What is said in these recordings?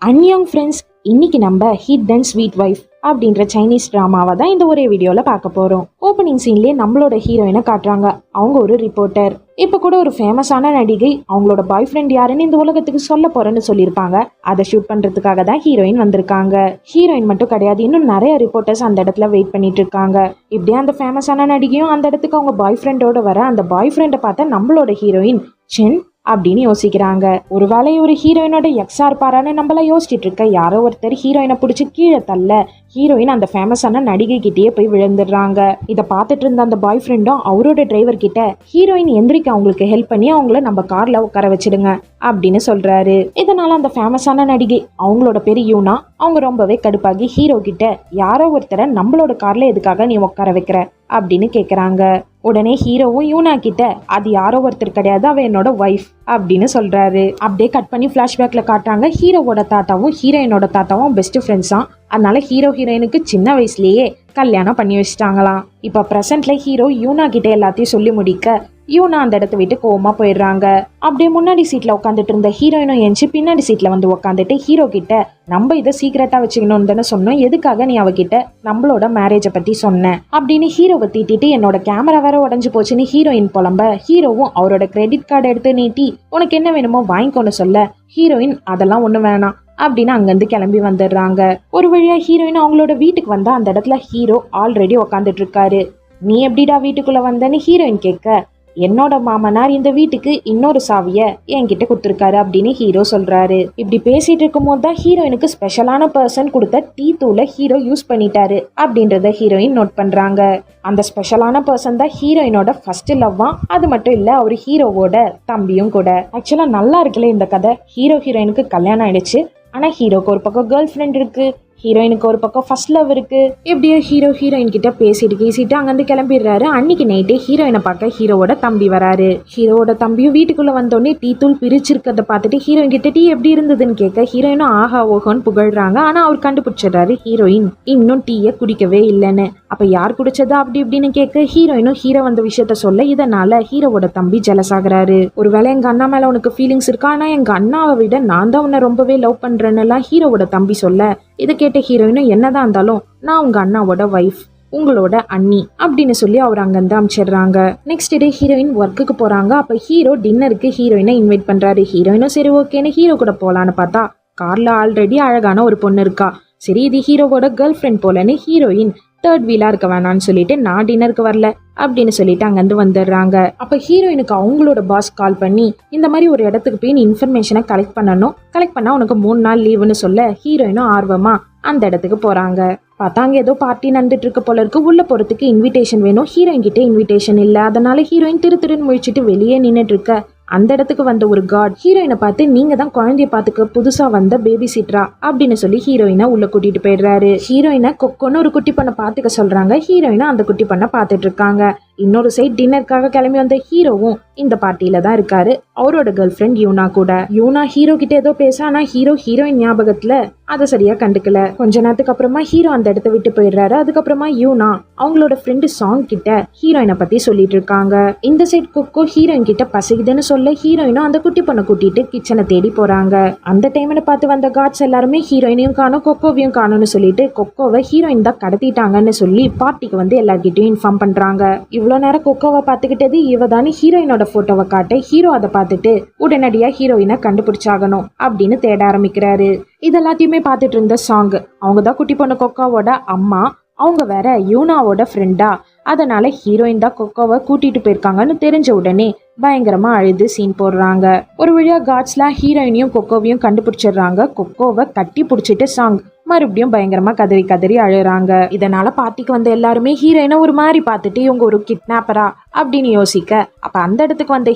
அன்யோங் friends, இன்னைக்கு நம்ம hit and sweet wife அப்படின்ற சைனீஸ் டிராமாவை தான் இந்த ஒரே வீடியோவில் பார்க்க போகிறோம். ஓப்பனிங் சீன்லேயே நம்மளோட ஹீரோயினை காட்டுறாங்க. அவங்க ஒரு ரிப்போர்ட்டர். இப்போ கூட ஒரு ஃபேமஸான நடிகை அவங்களோட பாய் ஃப்ரெண்ட் யாருன்னு இந்த உலகத்துக்கு சொல்ல போறேன்னு சொல்லியிருப்பாங்க. அதை ஷூட் பண்ணுறதுக்காக தான் ஹீரோயின் வந்திருக்காங்க. ஹீரோயின் மட்டும் கிடையாது, இன்னும் நிறைய ரிப்போர்ட்டர்ஸ் அந்த இடத்துல வெயிட் பண்ணிட்டு இருக்காங்க. இப்படியே அந்த ஃபேமஸான நடிகையும் அந்த இடத்துக்கு அவங்க பாய் ஃப்ரெண்டோட வர அந்த பாய் ஃப்ரெண்டை பார்த்தா நம்மளோட ஹீரோயின் சென் அப்படின்னு யோசிக்கிறாங்க. ஒருவேளை ஒரு ஹீரோயினோட எக்ஸா இருப்பாரான்னு நம்மள யோசிச்சுட்டு இருக்க யாரோ ஒருத்தர் ஹீரோயினை பிடிச்சி கீழே தள்ள ஹீரோயின் அந்த ஃபேமஸான நடிகை கிட்டேயே போய் விழுந்துடுறாங்க. இதை பார்த்துட்டு இருந்த அந்த பாய் ஃப்ரெண்டும் அவரோட டிரைவர் கிட்ட ஹீரோயின் எந்திரிக்க அவங்களுக்கு ஹெல்ப் பண்ணி அவங்கள நம்ம கார்ல உட்கார வச்சிடுங்க அப்படின்னு சொல்றாரு. இதனால அந்த ஃபேமஸான நடிகை அவங்களோட பேரு யூனா, அவங்க ரொம்பவே கடுப்பாகி ஹீரோ கிட்ட யாரோ ஒருத்தரை நம்மளோட கார்ல எதுக்காக நீ உட்கார வைக்கிற அப்படின்னு கேக்குறாங்க. உடனே ஹீரோவும் யூனா கிட்ட அது யாரோ ஒருத்தர் கிடையாது, அவ என்னோட ஒய்ஃப் அப்படின்னு சொல்றாரு. அப்படியே கட் பண்ணி பிளாஷ்பேக்ல காட்டுறாங்க. ஹீரோவோட தாத்தாவும் ஹீரோயினோட தாத்தாவும் பெஸ்ட் ஃப்ரெண்ட்ஸா. அதனால ஹீரோ ஹீரோயினுக்கு சின்ன வயசுலயே கல்யாணம் பண்ணி வச்சுட்டாங்களாம். இப்ப பிரசன்ட்ல ஹீரோ யூனா கிட்ட எல்லாத்தையும் சொல்லி முடிக்க யூனா அந்த இடத்த விட்டு கோவமா போயிடுறாங்க. அப்படியே முன்னாடி சீட்ல உட்காந்துட்டு இருந்த ஹீரோயினும் எஞ்சி பின்னாடி சீட்ல வந்து உட்காந்துட்டு ஹீரோ கிட்ட நம்ம இதை சீக்கிரட்டா வச்சுக்கணும்னு தானே சொன்னோம், எதுக்காக நீ அவகிட்ட நம்மளோட மேரேஜை பத்தி சொன்ன அப்படின்னு ஹீரோவை தீட்டிட்டு என்னோட கேமரா வேற உடஞ்சு போச்சுன்னு ஹீரோயின் புலம்ப ஹீரோவும் அவரோட கிரெடிட் கார்டு எடுத்து நீட்டி உனக்கு என்ன வேணுமோ வாங்கிக்கோன்னு சொல்ல ஹீரோயின் அதெல்லாம் ஒண்ணு வேணாம் அப்படின்னு அங்கிருந்து கிளம்பி வந்துடுறாங்க. ஒரு வழியா ஹீரோயின் அவங்களோட வீட்டுக்கு வந்தா அந்த இடத்துல ஹீரோ ஆல்ரெடி உக்காந்துட்டு இருக்காரு. நீ எப்படிடா வீட்டுக்குள்ள வந்தன்னு ஹீரோயின் கேட்க என்னோட மாமனார் இந்த வீட்டுக்கு இன்னொரு சாவிய என்கிட்ட கொடுத்துருக்காரு அப்படின்னு ஹீரோ சொல்றாரு. இப்படி பேசிட்டு இருக்கும் போது தான் ஹீரோயினுக்கு ஸ்பெஷலான பர்சன் கொடுத்த டீ தூளை ஹீரோ யூஸ் பண்ணிட்டாரு அப்படின்றத ஹீரோயின் நோட் பண்றாங்க. அந்த ஸ்பெஷலான பர்சன் தான் ஹீரோயினோட ஃபர்ஸ்ட் லவ்வா. அது மட்டும் இல்ல அவர் ஹீரோவோட தம்பியும் கூட. ஆக்சுவலா நல்லா இருக்குல்ல இந்த கதை. ஹீரோ ஹீரோயினுக்கு கல்யாணம் ஆயிடுச்சு, ஆனா ஹீரோக்கு ஒரு பக்கம் கேர்ள் ஃப்ரெண்ட் இருக்கு, ஹீரோயினுக்கு ஒரு பக்கம் ஃபர்ஸ்ட் லவ் இருக்கு. எப்படியோ ஹீரோ ஹீரோயின் கிட்ட பேசிட்டு அங்கிருந்து கிளம்பிடுறாரு. அன்னைக்கு நைட்டே ஹீரோயினை பார்க்க ஹீரோவோட தம்பி வராரு. ஹீரோவோட தம்பியும் வீட்டுக்குள்ள வந்தோடனே டீ தூள் பிரிச்சிருக்கிறத பார்த்துட்டு ஹீரோயின் கிட்ட டீ எப்படி இருந்ததுன்னு கேட்க ஹீரோயினும் ஆஹா ஓஹோன்னு புகழ்றாங்க. ஆனா அவர் கண்டுபிடிச்சிடுறாரு ஹீரோயின் இன்னும் டீயை குடிக்கவே இல்லைன்னு. அப்ப யார் குடிச்சதா அப்படி இப்படின்னு கேட்க ஹீரோயினும் ஹீரோ வந்த விஷயத்த சொல்ல இதனால ஹீரோவோட தம்பி ஜெலஸ் ஆகுறாரு. ஒருவேளை எங்க அண்ணா மேல உனக்கு ஃபீலிங்ஸ் இருக்கா, ஆனா எங்க அண்ணாவை விட நான் தான் உன்னை ரொம்பவே லவ் பண்றேன்னு எல்லாம் ஹீரோவோட தம்பி சொல்ல இதை கேட்ட ஹீரோயினும் என்னதான் இருந்தாலும் நான் உங்க அண்ணாவோட வைஃப், உங்களோட அண்ணி அப்படின்னு சொல்லி அவர் அங்கிருந்து அமிச்சிடுறாங்க. நெக்ஸ்ட் டே ஹீரோயின் ஒர்க்குக்கு போறாங்க. அப்ப ஹீரோ டின்னருக்கு ஹீரோயினை இன்வைட் பண்றாரு. ஹீரோயினும் சரி ஓகேன்னு ஹீரோ கூட போலான்னு பார்த்தா கார்ல ஆல்ரெடி அழகான ஒரு பொண்ணு இருக்கா. சரி இது ஹீரோவோட கேர்ள் ஃப்ரெண்ட் போலன்னு ஹீரோயின் தேர்ட் வீலா இருக்க வேணான்னு சொல்லிட்டு நான் டின்னருக்கு வரல அப்படின்னு சொல்லிட்டு அங்கிருந்து வந்துடுறாங்க. அப்ப ஹீரோயினுக்கு அவங்களோட பாஸ் கால் பண்ணி இந்த மாதிரி ஒரு இடத்துக்கு போய் நீ இன்ஃபர்மேஷனை கலெக்ட் பண்ணா உனக்கு 3 நாள் லீவுன்னு சொல்ல ஹீரோயினும் ஆர்வமா அந்த இடத்துக்கு போறாங்க. பார்த்தாங்க ஏதோ பார்ட்டி நடந்துட்டு இருக்க போல இருக்கு. உள்ள போறதுக்கு இன்விடேஷன் வேணும். ஹீரோயின் கிட்ட இன்விடேஷன் இல்ல. அதனால ஹீரோயின் திருன்னு முழிச்சிட்டு வெளியே நின்னுட்டு இருக்க அந்த இடத்துக்கு வந்த ஒரு கார்டு ஹீரோயினை பார்த்து நீங்க தான் குழந்தைய பாத்துக்க புதுசா வந்த பேபி சிட்ரா அப்படின்னு சொல்லி ஹீரோயினை உள்ள கூட்டிட்டு போயிடுறாரு. ஹீரோயினை கொக்கோன்னு ஒரு குட்டி பண்ண பாத்துக்க சொல்றாங்க. ஹீரோயினை அந்த குட்டி பண்ண பாத்துட்டு இருக்காங்க. இன்னொரு சைட் டின்னருக்காக கிளம்பி வந்த ஹீரோவும் இந்த பார்ட்டியில தான் இருக்காரு. அவரோட கேர்ள் ஃப்ரெண்ட் யூனா கூட. யூனா ஹீரோ கிட்ட ஏதோ பேச, ஆனா ஹீரோயின் ஞாபகத்துல அதை சரியா கண்டுக்கல. கொஞ்ச நேரத்துக்கு அப்புறமா ஹீரோ அந்த இடத்த விட்டு போயிடுறாரு. அதுக்கப்புறமா யூனா அவங்களோட ஃப்ரெண்டு சாங் கிட்ட ஹீரோயினை பத்தி சொல்லிட்டு இருக்காங்க. இந்த சைட் கொக்கோ ஹீரோயின் கிட்ட பசிக்குதுன்னு சொல்ல ஹீரோயினும் அந்த குட்டி பண்ண கூட்டிட்டு கிச்சனை தேடி போறாங்க. அந்த டைம்ல பார்த்து வந்த கார்ட்ஸ் எல்லாருமே ஹீரோயினையும் காணும் கொக்கோவையும் காணும்னு சொல்லிட்டு கொக்கோவை ஹீரோயின் தான் கடத்திட்டாங்கன்னு சொல்லி பார்ட்டிக்கு வந்து எல்லார்கிட்டையும் இன்ஃபார்ம் பண்றாங்க. இவ்வளவு நேரம் கொக்கோவை பார்த்துக்கிட்டது இவதானே ஹீரோயினோட போட்டோவை காட்ட ஹீரோ அதை பார்த்துட்டு உடனடியா ஹீரோயினை கண்டுபிடிச்சாகணும் அப்படின்னு தேட ஆரம்பிக்கிறாரு. இதெல்லாத்தையுமே பார்த்துட்டு இருந்த சாங் அவங்கதான் குட்டி பொண்ணு கொக்கோவோட அம்மா, அவங்க வேற யூனாவோட ஃப்ரெண்டா. அதனால ஹீரோயின் தான் கொக்கோவை கூட்டிட்டு போயிருக்காங்கன்னு தெரிஞ்ச உடனே பயங்கரமா அழுது சீன் போடுறாங்க. ஒரு வழியா கார்ட்ஸ்லாம் ஹீரோயினையும் கொக்கோவையும் கண்டுபிடிச்சிடுறாங்க. கொக்கோவை கட்டி பிடிச்சிட்டு சாங் மறுபடியும் பயங்கரமா கதறி அழுறாங்க. இதனால பார்ட்டிக்கு வந்த எல்லாருமே ஹீரோயினை ஒரு மாதிரி பார்த்துட்டு இவங்க ஒரு கிட்னாப்பரா அப்படின்னு யோசிக்க அப்ப அந்த இடத்துக்கு வந்த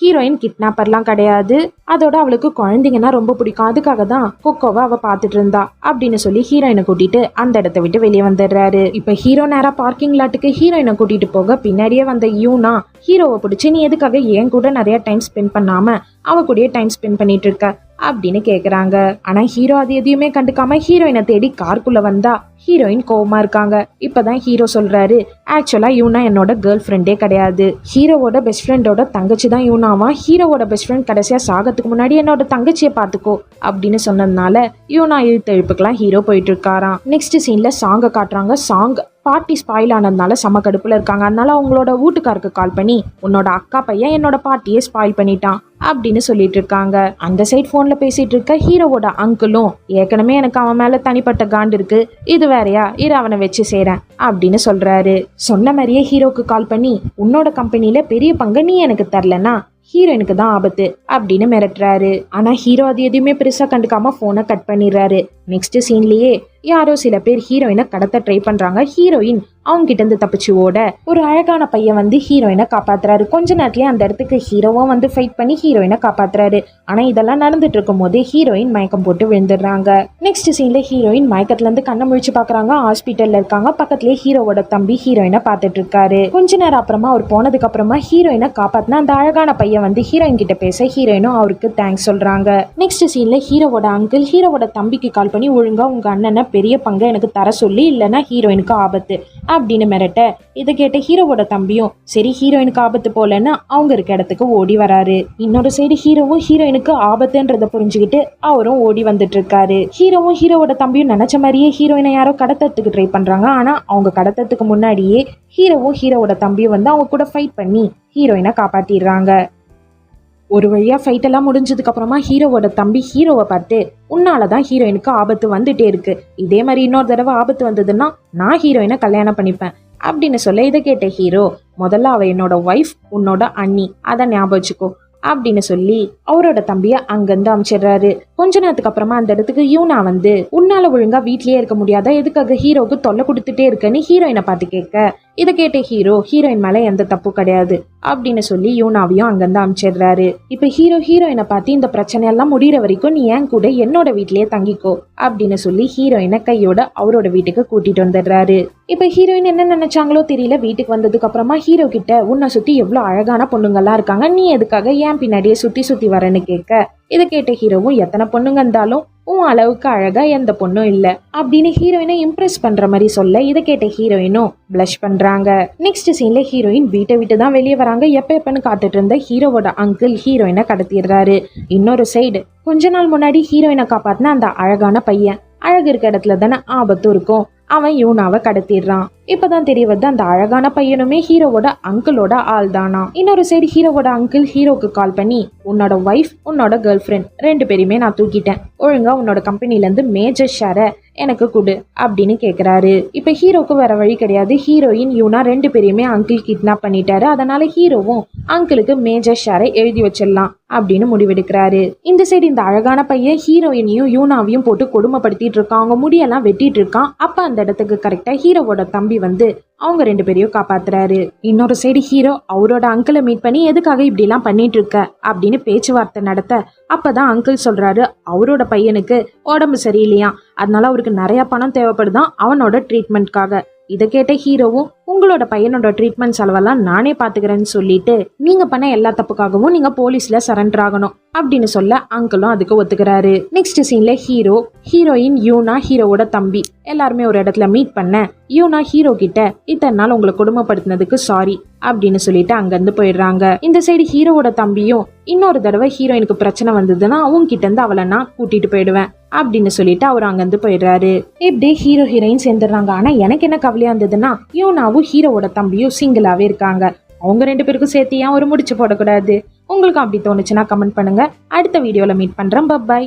ஹீரோயின் கிட்னாப்பர்லாம் கிடையாது, அதோட அவளுக்கு குழந்தைங்கன்னா ரொம்ப பிடிக்கும், அதுக்காக தான் கொக்கோவை அவ பார்த்துட்டு இருந்தா அப்படின்னு சொல்லி ஹீரோயினை கூட்டிட்டு அந்த இடத்த விட்டு வெளியே வந்துடுறாரு. இப்ப ஹீரோ நேரா பார்க்கிங் லாட்டுக்கு ஹீரோயினை கூட்டிட்டு போக பின்னாடியே வந்த யூனா ஹீரோவை பிடிச்சி நீ எதுக்காக என் கூட நிறைய டைம் ஸ்பெண்ட் பண்ணாம அவ கூடயே டைம் ஸ்பெண்ட் பண்ணிட்டு இருக்க அப்படின்னு கேக்குறாங்க. ஆனா ஹீரோ அது எதையுமே கண்டுக்காம ஹீரோயினை தேடி காருக்குள்ள வந்தா ஹீரோயின் கோவமா இருக்காங்க. இப்பதான் ஹீரோ சொல்றாரு, ஆக்சுவலா யூனா என்னோட கேர்ள் ஃப்ரெண்டே கிடையாது, ஹீரோவோட பெஸ்ட் ஃப்ரெண்டோட தங்கச்சி தான் யூனாவா. ஹீரோவோட பெஸ்ட் ஃப்ரெண்ட் கடைசியா சாகத்துக்கு முன்னாடி என்னோட தங்கச்சியை பாத்துக்கோ அப்படின்னு சொன்னதுனால யூனா இழுத்த இழுப்புக்கெல்லாம் ஹீரோ போயிட்டு இருக்காராம். நெக்ஸ்ட் சீன்ல சாங்க காட்டுறாங்க. சாங் பார்ட்டி ஸ்பாயில் ஆனதுனால செம கடுப்புல இருக்காங்க. அதனால அவங்களோட வீட்டுக்காருக்கு கால் பண்ணி உன்னோட அக்கா பையன் என்னோட பார்ட்டியை ஸ்பாயில் பண்ணிட்டான் அப்படின்னு சொல்லிட்டு இருக்காங்க. அந்த சைட் போன்ல பேசிட்டு இருக்க ஹீரோவோட அங்கிளும் ஏற்கனவே எனக்கு அவன் மேல தனிப்பட்ட காண்டு இருக்கு, இது வேறையா, இரு அவனை வச்சு செய்றேன் அப்படின்னு சொல்றாரு. சொன்ன மாதிரியே ஹீரோக்கு கால் பண்ணி உன்னோட கம்பெனில பெரிய பங்கு நீ எனக்கு தரலன்னா ஹீரோயினுக்கு தான் ஆபத்து அப்படின்னு மிரட்டுறாரு. ஆனா ஹீரோ அது எதுவுமே பெருசா கண்டுக்காம போனை கட் பண்ணிடுறாரு. நெக்ஸ்ட் சீன்லயே யாரோ சில பேர் ஹீரோயினை கடத்த ட்ரை பண்றாங்க. ஹீரோயின் அவங்க கிட்ட இருந்து தப்பிச்சு ஓட ஒரு அழகான பையன் வந்து ஹீரோயினை காப்பாத்துறாரு. கொஞ்ச நேரத்துலயே அந்த இடத்துக்கு ஹீரோவும் வந்து ஃபைட் பண்ணி ஹீரோயினை காப்பாத்துறாரு. ஆனா இதெல்லாம் நடந்துட்டு இருக்கும் போதே ஹீரோயின் மயக்கம் போட்டு விழுந்துடுறாங்க. நெக்ஸ்ட் சீன்ல ஹீரோயின் மயக்கத்துல இருந்து கண்ணை முழிச்சு பாக்குறாங்க. ஹாஸ்பிட்டல்ல இருக்காங்க. பக்கத்துலயே ஹீரோவோட தம்பி ஹீரோயினை பாத்துட்டு இருக்காரு. கொஞ்ச நேரம் அப்புறமா அவர் போனதுக்கு அப்புறமா ஹீரோயினை காப்பாத்தின அந்த அழகான பையன் வந்து ஹீரோயின் கிட்ட பேச ஹீரோயினும் அவருக்கு தேங்க்ஸ் சொல்றாங்க. நெக்ஸ்ட் சீன்ல ஹீரோவோட அங்கிள் ஹீரோவோட தம்பிக்கு கால் பண்ணி ஒழுங்கா உங்க அண்ணனை பெரிய பங்கை எனக்கு தர சொல்லி, இல்லைன்னா ஹீரோயினுக்கு ஆபத்து அப்படின்னு மிரட்ட இதை கேட்ட ஹீரோவோட தம்பியும் சரி ஹீரோயினுக்கு ஆபத்து போலன்னு அவங்க இருக்க இடத்துக்கு ஓடி வராரு. இன்னொரு சைடு ஹீரோவும் ஹீரோயினுக்கு ஆபத்துன்றத புரிஞ்சுக்கிட்டு அவரும் ஓடி வந்துட்டு இருக்காரு. ஹீரோவும் ஹீரோவோட தம்பியும் நினைச்ச மாதிரியே ஹீரோயினை யாரோ கடத்தத்துக்கு ட்ரை பண்றாங்க. ஆனா அவங்க கடத்தத்துக்கு முன்னாடியே ஹீரோவும் ஹீரோவோட தம்பியும் வந்து அவங்க கூட ஃபைட் பண்ணி ஹீரோயினை காப்பாத்திடுறாங்க. ஒரு வழியா ஃபைட் எல்லாம் முடிஞ்சதுக்கு அப்புறமா ஹீரோவோட தம்பி ஹீரோவை பார்த்து உன்னாலதான் ஹீரோயினுக்கு ஆபத்து வந்துட்டே இருக்கு, இதே மாதிரி இன்னொரு தடவை ஆபத்து வந்ததுன்னா நான் ஹீரோயினை கல்யாணம் பண்ணிப்பேன் அப்படின்னு சொல்ல இதை கேட்ட ஹீரோ முதல்ல அவ என்னோட ஒய்ஃப், உன்னோட அண்ணி, அதை ஞாபகம் வச்சுக்கோ அப்படின்னு சொல்லி அவரோட தம்பிய அங்கிருந்து அமிச்சிடுறாரு. கொஞ்ச நேரத்துக்கு அப்புறமா அந்த இடத்துக்கு யூனா வந்து உன்னால ஒழுங்கா வீட்லயே இருக்க முடியாதா, எதுக்காக ஹீரோக்கு தொல்லை கொடுத்துட்டே இருக்கன்னு ஹீரோயினை பார்த்து கேட்க இதை கேட்ட ஹீரோ ஹீரோயின் மேல எந்த தப்பு கிடையாது அப்படின்னு சொல்லி யூனாவையும் அங்கிருந்து அமிச்சிடுறாரு. இப்ப ஹீரோ ஹீரோயினை பார்த்து இந்த பிரச்சனையெல்லாம் முடிகிற வரைக்கும் நீ ஏன் கூட என்னோட வீட்லயே தங்கிக்கோ அப்படின்னு சொல்லி ஹீரோயினை கையோட அவரோட வீட்டுக்கு கூட்டிட்டு வந்துடுறாரு. இப்ப ஹீரோயின் என்ன நினைச்சாங்களோ தெரியல. வீட்டுக்கு வந்ததுக்கு அப்புறமா ஹீரோ கிட்ட உன்னை சுத்தி எவ்வளவு அழகான பொண்ணுங்கெல்லாம் இருக்காங்க, நீ எதுக்காக ஏன் பின்னாடியே சுத்தி சுத்தி வரேன்னு கேட்க இதை கேட்ட ஹீரோவும் எத்தனை பொண்ணுங்க இருந்தாலும் உன் அளவுக்கு அழகா எந்த பொண்ணும் இல்ல அப்படின்னு ஹீரோயினை இம்ப்ரெஸ் பண்ற மாதிரி சொல்ல இதை கேட்ட ஹீரோயினும் பிளஷ் பண்றாங்க. நெக்ஸ்ட் சீன்ல ஹீரோயின் வீட்டை விட்டு தான் வெளியே வராங்க. எப்பன்னு காத்துட்டு இருந்த ஹீரோவோட அங்கிள் ஹீரோயினை கடத்திடுறாரு. இன்னொரு சைடு கொஞ்ச நாள் முன்னாடி ஹீரோயினை காப்பாத்தின அந்த அழகான பையன், அழகு இருக்க இடத்துல தானே ஆபத்தும் இருக்கும், அவன் யூனாவை கடத்திடுறான். இப்பதான் தெரிய வருது அந்த அழகான பையனுமே ஹீரோவோட அங்கிளோட ஆள் தானா. இன்னொரு சைடு ஹீரோவோட அங்கிள் ஹீரோக்கு கால் பண்ணி உன்னோட ஒய்ஃப், உன்னோட கேர்ள் ஃப்ரெண்ட் ரெண்டு பேருமே நான் தூக்கிட்டேன், ஒழுங்கா உன்னோட கம்பெனில இருந்து மேஜர் ஷேரை எனக்கு கொடு அப்படின்னு கேக்குறாரு. இப்ப ஹீரோக்கு வேற வழி கிடையாது. ஹீரோயின் யூனா ரெண்டு பேரையுமே அங்கிள் கிட்னாப் பண்ணிட்டாரு. அதனால ஹீரோவும் அங்கிளுக்கு மேஜர் ஷேரை எழுதி வச்சிடலாம் அப்படின்னு முடிவெடுக்கிறாரு. இந்த சைடு இந்த அழகான பையன் ஹீரோயினையும் யூனாவையும் போட்டு கொடுமைப்படுத்திட்டு இருக்கான். அவங்க முடியெல்லாம் வெட்டிட்டு இருக்கான். அப்ப அந்த இடத்துக்கு கரெக்டா ஹீரோவோட தம்பி வந்து அவங்க ரெண்டு பேரையும் காப்பாத்துறாரு. இன்னொரு சைடு ஹீரோ அவரோட அங்கிளை மீட் பண்ணி எதுக்காக இப்படி எல்லாம் பண்ணிட்டு இருக்க அப்படின்னு பேச்சுவார்த்தை நடத்த அப்பதான் அங்கிள் சொல்றாரு அவரோட பையனுக்கு உடம்பு சரியில்லையா, அதனால அவருக்கு நிறைய பணம் தேவைப்படுதான் அவனோட ட்ரீட்மெண்ட்காக. இதை கேட்ட ஹீரோவும் உங்களோட பையனோட ட்ரீட்மெண்ட் செலவெல்லாம் நானே பாத்துக்கிறேன்னு சொல்லிட்டு நீங்க பண்ண எல்லா தப்புக்காகவும் நீங்க போலீஸ்ல சரண்டர் ஆகணும் அப்படின்னு சொல்ல அங்கிளும் அதுக்கு ஒத்துக்கிறாரு. நெக்ஸ்ட் சீன்ல ஹீரோ, ஹீரோயின், யூனா, ஹீரோவோட தம்பி எல்லாருமே ஒரு இடத்துல மீட் பண்ண யூனா ஹீரோ கிட்ட இத்தனை நாள் உங்களை கொடுமைப்படுத்தினதுக்கு சாரி அப்படின்னு சொல்லிட்டு அங்கிருந்து போயிடுறாங்க. இந்த சைடு ஹீரோவோட தம்பியும் இன்னொரு தடவை ஹீரோயினுக்கு பிரச்சனை வந்ததுன்னா அவங்க கிட்ட இருந்து அவளை நான் கூட்டிட்டு போயிடுவேன் அப்படின்னு சொல்லிட்டு அவர் அங்கிருந்து போயிடுறாரு. இப்படியே ஹீரோ ஹீரோயின் சேர்ந்துடுறாங்க. ஆனா எனக்கு என்ன கவலையா இருந்ததுன்னா யூனாவும் ஹீரோவோட தம்பியும் சிங்கிளாவே இருக்காங்க. அவங்க ரெண்டு பேருக்கும் சேர்த்து ஏன் ஒரு முடிச்சு போடக்கூடாது? உங்களுக்கு அப்படி தோணுச்சுன்னா கமெண்ட் பண்ணுங்க. அடுத்த வீடியோல மீட் பண்றேன். பை.